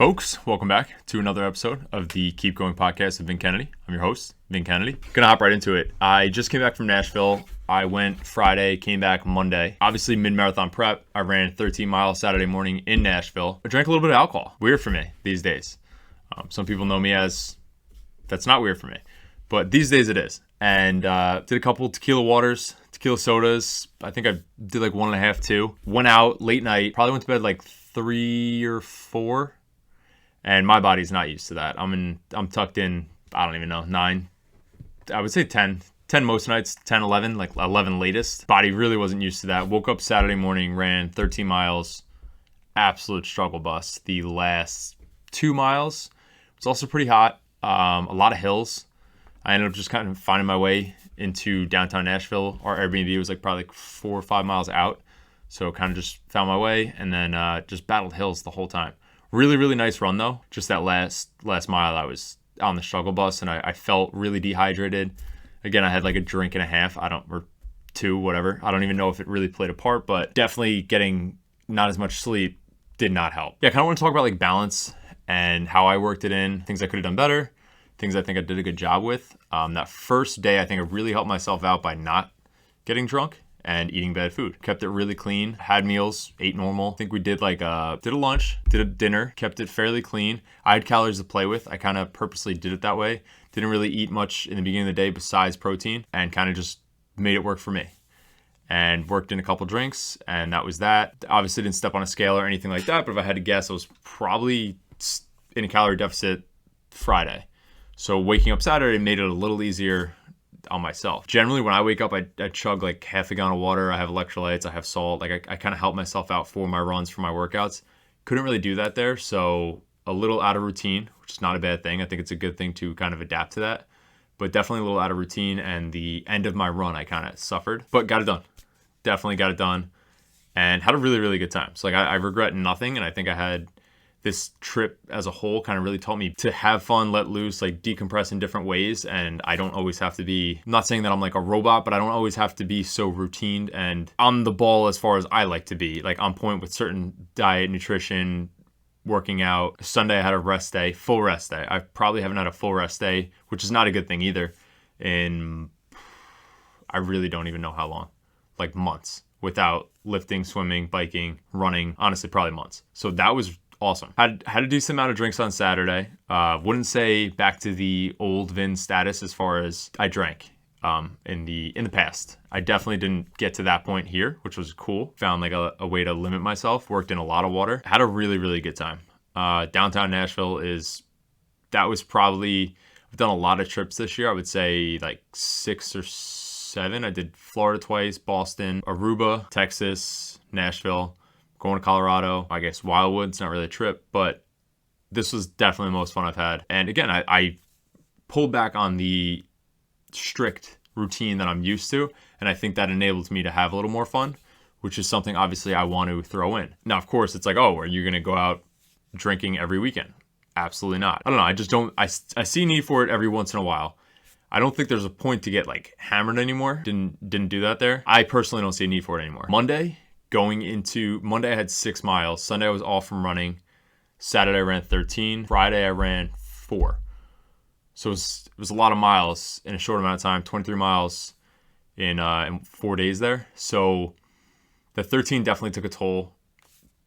Folks, welcome back to another episode of the Keep Going podcast with Vin Kennedy. I'm your host, Vin Kennedy. Gonna hop right into it. I just came back from Nashville. I went Friday, came back Monday. Obviously, mid-marathon prep. I ran 13 miles Saturday morning in Nashville. I drank a little bit of alcohol. Weird for me these days. Some people know me as, that's not weird for me. But these days it is. And did a couple tequila waters, tequila sodas. I think I did like 1.5, 2. Went out late night. Probably went to bed like 3 or 4. And my body's not used to that. I'm tucked in, I don't even know, 9. I would say 10. 10 most nights, 10, 11, like 11 latest. Body really wasn't used to that. Woke up Saturday morning, ran 13 miles. Absolute struggle bus. The last 2 miles was also pretty hot. A lot of hills. I ended up just kind of finding my way into downtown Nashville. Our Airbnb was like probably like 4 or 5 miles out. So kind of just found my way and then just battled hills the whole time. Really, really nice run though. Just that last mile, I was on the struggle bus and I felt really dehydrated. Again, I had like a drink and a half, or 2, whatever. I don't even know if it really played a part, but definitely getting not as much sleep did not help. Yeah, I kind of want to talk about like balance and how I worked it in, things I could have done better, things I think I did a good job with. That first day, I think I really helped myself out by not getting drunk and eating bad food. Kept it really clean, had meals, ate normal. I think we did like did a lunch, did a dinner, kept it fairly clean. I had calories to play with. I kind of purposely did it that way. Didn't really eat much in the beginning of the day besides protein and kind of just made it work for me. And worked in a couple drinks and that was that. Obviously didn't step on a scale or anything like that, but if I had to guess, I was probably in a calorie deficit Friday. So waking up Saturday made it a little easier on myself. Generally, when I wake up, I chug like half a gallon of water. I have electrolytes, I have salt. Like I kind of help myself out for my runs, for my workouts. Couldn't really do that there. So a little out of routine, which is not a bad thing. I think it's a good thing to kind of adapt to that. But definitely a little out of routine. And the end of my run, I kind of suffered, but got it done. Definitely got it done. And had a really, really good time. So like I regret nothing. And I think I had this trip as a whole kind of really taught me to have fun, let loose, like decompress in different ways. And I don't always have to be, I'm not saying that I'm like a robot, but I don't always have to be so routine and on the ball as far as I like to be, like on point with certain diet, nutrition, working out. Sunday I had a rest day, full rest day. I probably haven't had a full rest day, which is not a good thing either. I really don't even know how long, like months without lifting, swimming, biking, running, honestly, probably months. So that was awesome. Had a decent amount of drinks on Saturday. Wouldn't say back to the old Vin status as far as I drank in the past. I definitely didn't get to that point here, which was cool. Found like a way to limit myself. Worked in a lot of water. Had a really, really good time. Downtown Nashville that was probably, I've done a lot of trips this year. I would say like 6 or 7. I did Florida twice, Boston, Aruba, Texas, Nashville. Going to Colorado, I guess Wildwood's not really a trip, but this was definitely the most fun I've had. And again, I pulled back on the strict routine that I'm used to, and I think that enables me to have a little more fun, which is something obviously I want to throw in. Now, of course, it's like, oh, are you going to go out drinking every weekend? Absolutely not. I don't know. I just don't, I see need for it every once in a while. I don't think there's a point to get like hammered anymore. Didn't do that there. I personally don't see a need for it anymore. Monday, I had 6 miles. Sunday, I was off from running. Saturday, I ran 13. Friday, I ran 4. So it was a lot of miles in a short amount of time. 23 miles in 4 days there. So the 13 definitely took a toll.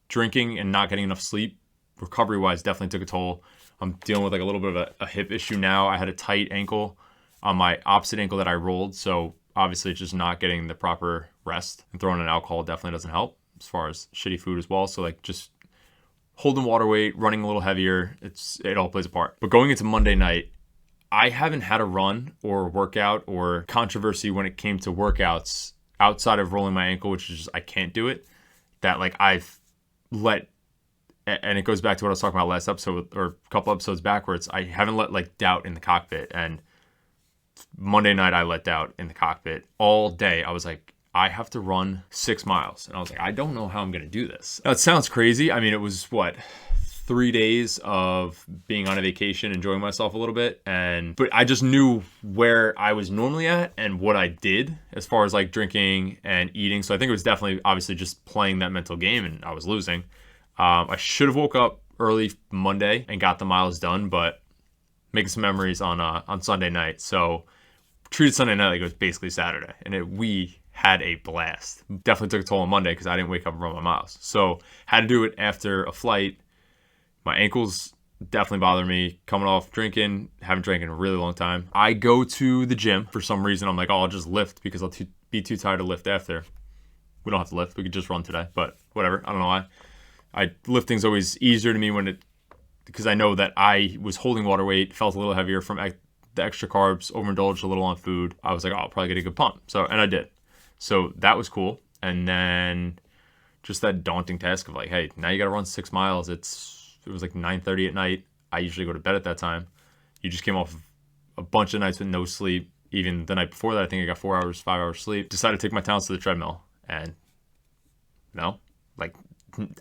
Drinking and not getting enough sleep, recovery-wise, definitely took a toll. I'm dealing with like a little bit of a hip issue now. I had a tight ankle on my opposite ankle that I rolled. So obviously, it's just not getting the proper rest, and throwing in alcohol definitely doesn't help as far as shitty food as well. So like just holding water weight, running a little heavier, it all plays a part. But going into Monday night, I haven't had a run or workout or controversy when it came to workouts outside of rolling my ankle, which is just, I can't do it. That like I've let, and it goes back to what I was talking about last episode or a couple episodes backwards. I haven't let like doubt in the cockpit, and Monday night I let doubt in the cockpit all day. I was like, I have to run 6 miles. And I was like, I don't know how I'm going to do this. Now, it sounds crazy. I mean, it was 3 days of being on a vacation, enjoying myself a little bit. But I just knew where I was normally at and what I did as far as like drinking and eating. So I think it was definitely obviously just playing that mental game, and I was losing. I should have woke up early Monday and got the miles done, but making some memories on Sunday night. So treated Sunday night like it was basically Saturday, and we had a blast. Definitely took a toll on Monday because I didn't wake up and run my miles. So had to do it after a flight. My ankles definitely bother me coming off drinking. Haven't drank in a really long time. I go to the gym for some reason. I'm like, oh, I'll just lift because I'll be too tired to lift after. We don't have to lift. We could just run today, but whatever. I don't know why. Lifting's always easier to me because I know that I was holding water weight, felt a little heavier from the extra carbs, overindulged a little on food. I was like, oh, I'll probably get a good pump. And I did. So that was cool. And then just that daunting task of like, hey, now you got to run 6 miles. It was like 9:30 at night. I usually go to bed at that time. You just came off of a bunch of nights with no sleep. Even the night before that, I think I got 4 hours, 5 hours sleep. Decided to take my talents to the treadmill. And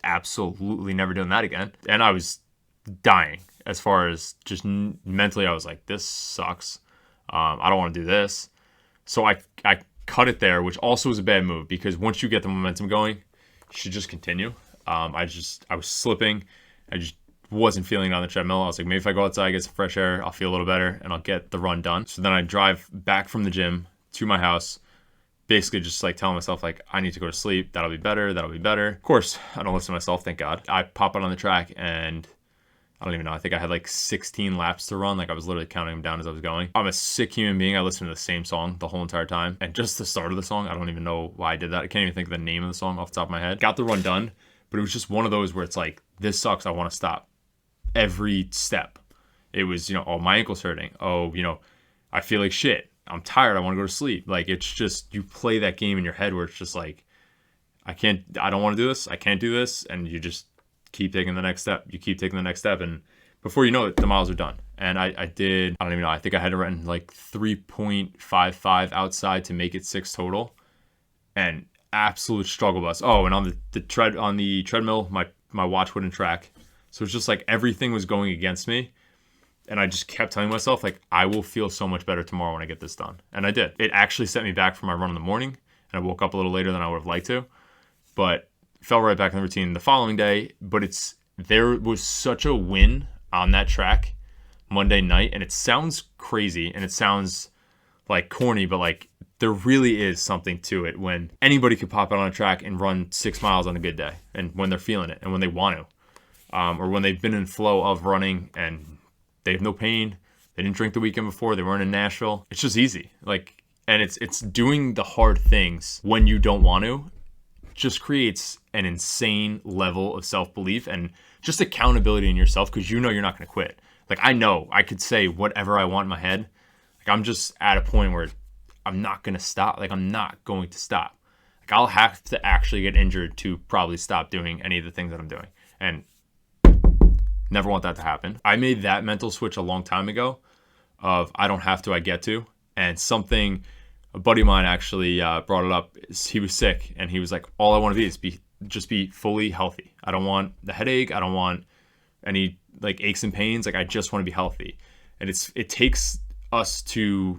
absolutely never doing that again. And I was dying as far as just mentally. I was like, this sucks. I don't want to do this. So I cut it there, which also was a bad move because once you get the momentum going, you should just continue. I was slipping. I just wasn't feeling it on the treadmill. I was like, maybe if I go outside, get some fresh air, I'll feel a little better and I'll get the run done. So then I drive back from the gym to my house, basically just like telling myself like, I need to go to sleep. That'll be better. Of course, I don't listen to myself, thank God. I pop out on the track and I don't even know. I think I had like 16 laps to run. Like I was literally counting them down as I was going. I'm a sick human being. I listened to the same song the whole entire time. And just the start of the song, I don't even know why I did that. I can't even think of the name of the song off the top of my head. Got the run done, but it was just one of those where it's like, this sucks. I want to stop every step. It was, oh, my ankle's hurting. Oh, I feel like shit. I'm tired. I want to go to sleep. Like, it's just, you play that game in your head where it's just like, I don't want to do this. I can't do this. And you just keep taking the next step. You keep taking the next step. And before you know it, the miles are done. And I don't even know. I think I had to run like 3.55 outside to make it 6 total. And absolute struggle bus. Oh, and on the treadmill, my watch wouldn't track. So it's just like everything was going against me. And I just kept telling myself, like, I will feel so much better tomorrow when I get this done. And I did. It actually set me back from my run in the morning. And I woke up a little later than I would have liked to. But fell right back in the routine the following day. But there was such a win on that track Monday night. And it sounds crazy and it sounds like corny, but like there really is something to it when anybody could pop out on a track and run 6 miles on a good day. And when they're feeling it and when they want to. Or when they've been in flow of running and they have no pain. They didn't drink the weekend before. They weren't in Nashville. It's just easy. And it's doing the hard things when you don't want to just creates an insane level of self-belief and just accountability in yourself because you're not going to quit. Like, I know I could say whatever I want in my head. Like, I'm just at a point where I'm not going to stop. Like, I'm not going to stop. Like, I'll have to actually get injured to probably stop doing any of the things that I'm doing. And never want that to happen. I made that mental switch a long time ago of I don't have to, I get to. And a buddy of mine actually brought it up. He was sick and he was like, all I want to be is just be fully healthy. I don't want the headache. I don't want any like aches and pains. Like, I just want to be healthy. And it takes us to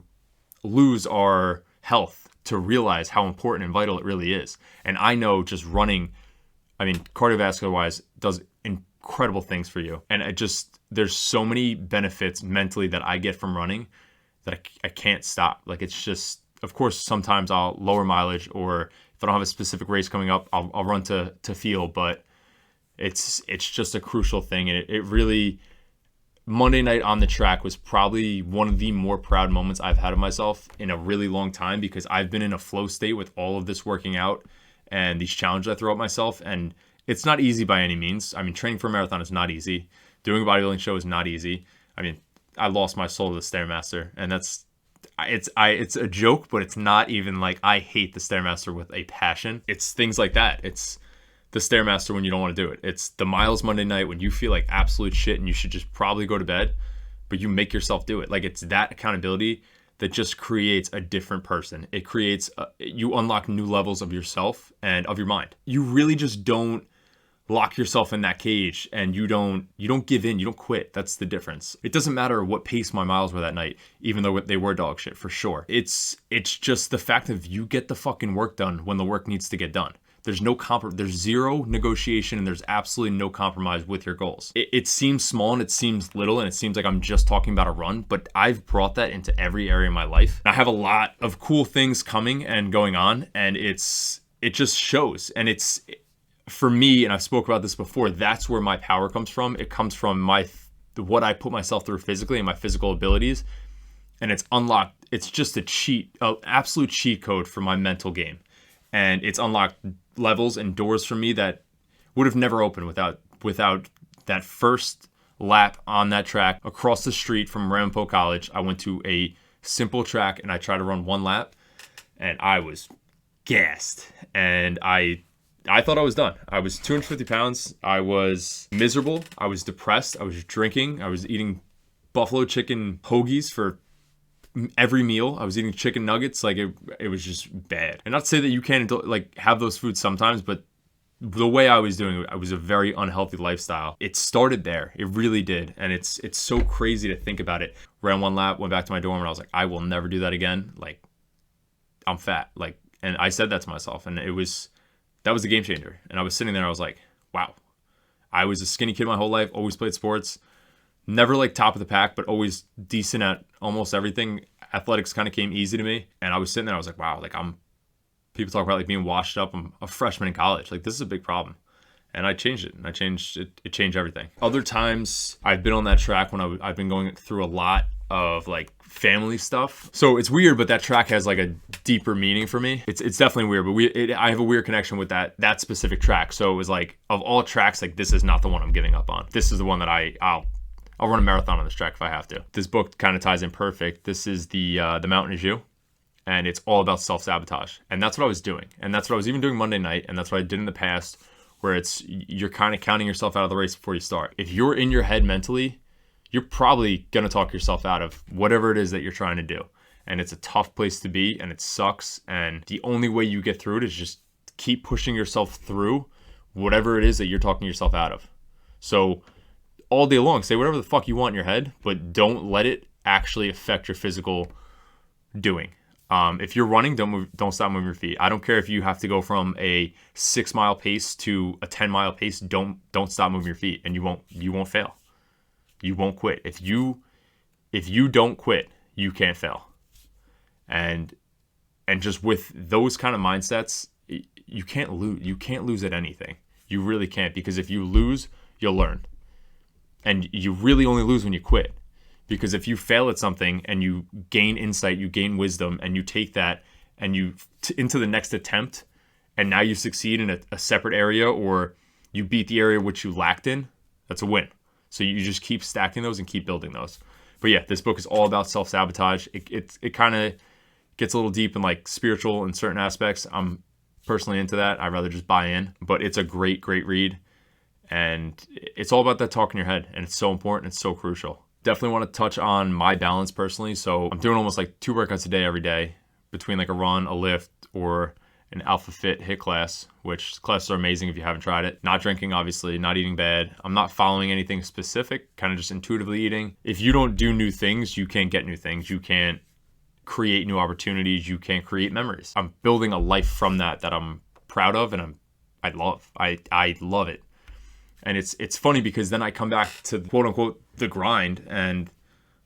lose our health to realize how important and vital it really is. And I know just running, cardiovascular wise, does incredible things for you. And there's so many benefits mentally that I get from running that I can't stop. Like, it's just, of course, sometimes I'll lower mileage, or if I don't have a specific race coming up, I'll run to feel, but it's just a crucial thing. And it really, Monday night on the track was probably one of the more proud moments I've had of myself in a really long time, because I've been in a flow state with all of this working out and these challenges I throw at myself. And it's not easy by any means. Training for a marathon is not easy. Doing a bodybuilding show is not easy. I lost my soul to the Stairmaster, and it's a joke, but it's not even like I hate the Stairmaster with a passion. It's things like that. It's the Stairmaster when you don't want to do it. It's the miles Monday night when you feel like absolute shit and you should just probably go to bed, but you make yourself do it. Like, it's that accountability that just creates a different person. It creates, you unlock new levels of yourself and of your mind. You really just don't lock yourself in that cage, and you don't give in, you don't quit. That's the difference. It doesn't matter what pace my miles were that night, even though they were dog shit for sure. It's just the fact of you get the fucking work done when the work needs to get done. There's no there's zero negotiation, and there's absolutely no compromise with your goals. It seems small and it seems little and it seems like I'm just talking about a run, but I've brought that into every area of my life. I have a lot of cool things coming and going on, and it just shows. And it's, for me, and I've spoke about this before, that's where my power comes from. It comes from what I put myself through physically and my physical abilities, and it's unlocked. It's just an absolute cheat code for my mental game. And it's unlocked levels and doors for me that would have never opened without that first lap on that track across the street from Ramapo College. I went to a simple track and I tried to run one lap, and I was gassed. And I thought I was done. I was 250 pounds. I was miserable. I was depressed. I was drinking. I was eating buffalo chicken hoagies for every meal. I was eating chicken nuggets. Like it was just bad. And not to say that you can't have those foods sometimes, but the way I was doing it, I was a very unhealthy lifestyle. It started there. It really did. And it's so crazy to think about it. Ran one lap, went back to my dorm, and I was like, I will never do that again. Like, I'm fat. And I said that to myself, and that was the game changer. And I was sitting there, I was like, wow. I was a skinny kid my whole life, always played sports. Never top of the pack, but always decent at almost everything. Athletics kind of came easy to me. And I was sitting there, I was like, wow, people talk about being washed up. I'm a freshman in college. This is a big problem. And I changed it. And it changed everything. Other times I've been on that track when I've been going through a lot of family stuff. So it's weird, but that track has a deeper meaning for me. It's definitely weird, but I have a weird connection with that specific track. So it was of all tracks, this is not the one I'm giving up on. This is the one that I'll run a marathon on this track if I have to. This book kind of ties in perfect. This is the Mountain is You, and it's all about self-sabotage. And that's what I was doing. And that's what I was even doing Monday night. And that's what I did in the past, where you're kind of counting yourself out of the race before you start. If you're in your head mentally, you're probably going to talk yourself out of whatever it is that you're trying to do. And it's a tough place to be, and it sucks. And the only way you get through it is just keep pushing yourself through whatever it is that you're talking yourself out of. So all day long, say whatever the fuck you want in your head, but don't let it actually affect your physical doing. If you're running, don't stop moving your feet. I don't care if you have to go from a 6-mile pace to a 10-mile pace. Don't stop moving your feet, and you won't fail. You won't quit. If you don't quit, you can't fail. And just with those kind of mindsets, you can't lose. You can't lose at anything. You really can't, because if you lose, you'll learn. And you really only lose when you quit. Because if you fail at something and you gain insight, you gain wisdom, and you take that and you into the next attempt, and now you succeed in a separate area, or you beat the area which you lacked in, that's a win. So you just keep stacking those and keep building those. But yeah, this book is all about self-sabotage. It kind of gets a little deep in spiritual in certain aspects. I'm personally into that. I'd rather just buy in. But it's a great, great read. And it's all about that talk in your head. And it's so important. It's so crucial. Definitely want to touch on my balance personally. So I'm doing almost 2 workouts a day every day, between a run, a lift, or an Alpha Fit HIIT class, which classes are amazing if you haven't tried it. Not drinking, obviously, not eating bad. I'm not following anything specific, kind of just intuitively eating. If you don't do new things, you can't get new things. You can't create new opportunities. You can't create memories. I'm building a life from that I'm proud of, and I love it. And it's funny because then I come back to quote unquote the grind and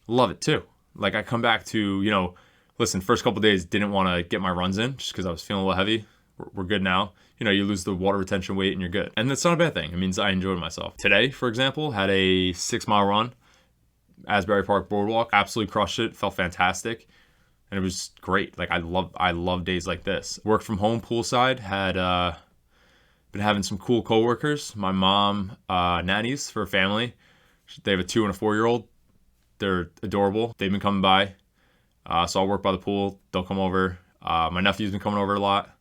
love it too. I come back to, listen, first couple of days didn't want to get my runs in just because I was feeling a little heavy. We're good now. You lose the water retention weight and you're good. And that's not a bad thing. It means I enjoyed myself. Today, for example, had a 6-mile run, Asbury Park Boardwalk. Absolutely crushed it. Felt fantastic. And it was great. I love days like this. Work from home poolside. Had been having some cool coworkers. My mom nannies for a family. They have a 2 and a 4-year-old. They're adorable. They've been coming by. So I'll work by the pool. They'll come over. My nephew's been coming over a lot.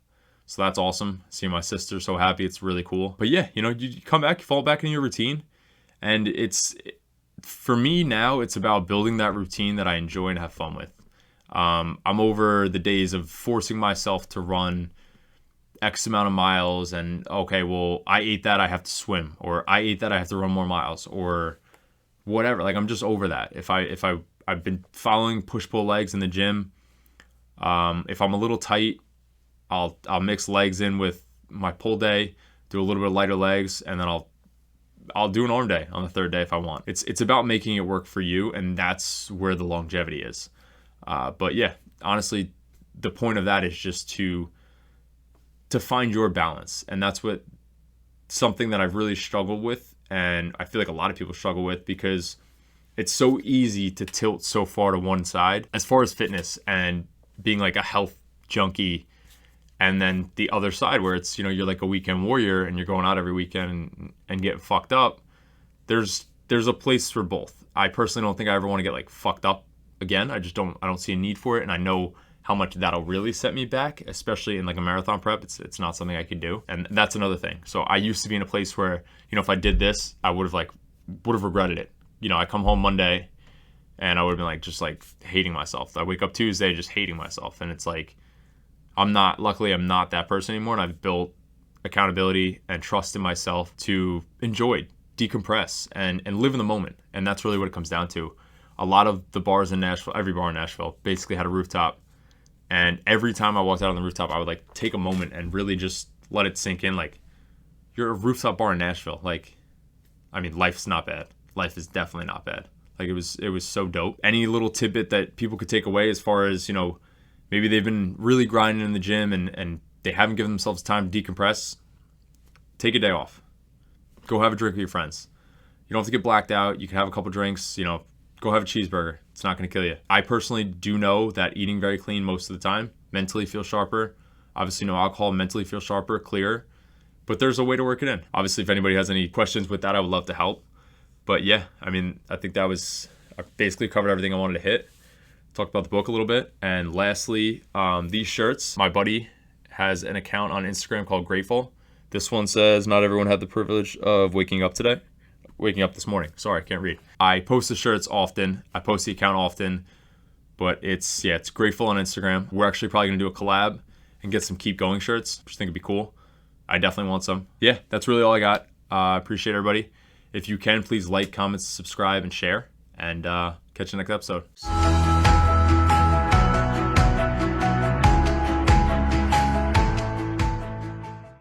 So that's awesome. Seeing my sister so happy. It's really cool. But yeah, you come back, you fall back in your routine. And for me now, it's about building that routine that I enjoy and have fun with. I'm over the days of forcing myself to run X amount of miles and, okay, well, I ate that, I have to swim. Or I ate that, I have to run more miles. Or whatever. I'm just over that. I've been following push-pull legs in the gym. If I'm a little tight, I'll mix legs in with my pull day, do a little bit of lighter legs, and then I'll do an arm day on the third day if I want. It's about making it work for you, and that's where the longevity is. But yeah, honestly, the point of that is just to find your balance, and that's something that I've really struggled with, and I feel like a lot of people struggle with, because it's so easy to tilt so far to one side as far as fitness and being like a health junkie, and then the other side where it's, you're like a weekend warrior and you're going out every weekend and getting fucked up. There's a place for both. I personally don't think I ever want to get like fucked up again. I don't see a need for it, and I know how much that'll really set me back, especially in like a marathon prep. It's not something I could do, and that's another thing. So I used to be in a place where, if I did this, I would have regretted it. I come home Monday and I would have been just hating myself. I wake up Tuesday just hating myself, and it's like, luckily I'm not that person anymore, and I've built accountability and trust in myself to enjoy, decompress, and live in the moment. And that's really what it comes down to. A lot of the bars in Nashville, every bar in Nashville basically had a rooftop, and every time I walked out on the rooftop, I would take a moment and really just let it sink in. You're a rooftop bar in Nashville. Life's not bad. Life is definitely not bad. It was so dope. Any little tidbit that people could take away as far as, maybe they've been really grinding in the gym and they haven't given themselves time to decompress, take a day off. Go have a drink with your friends. You don't have to get blacked out. You can have a couple drinks, go have a cheeseburger. It's not going to kill you. I personally do know that eating very clean most of the time, mentally feel sharper. Obviously no alcohol, mentally feel sharper, clearer. But there's a way to work it in. Obviously, if anybody has any questions with that, I would love to help. But yeah, I think I basically covered everything I wanted to hit. Talked about the book a little bit. And lastly, these shirts. My buddy has an account on Instagram called Grateful. This one says, "Not everyone had the privilege of waking up this morning." Sorry, I can't read. I post the shirts often. I post the account often. But it's Grateful on Instagram. We're actually probably going to do a collab and get some Keep Going shirts, which I think would be cool. I definitely want some. Yeah, that's really all I got. Appreciate everybody. If you can, please like, comment, subscribe, and share. And catch you next episode.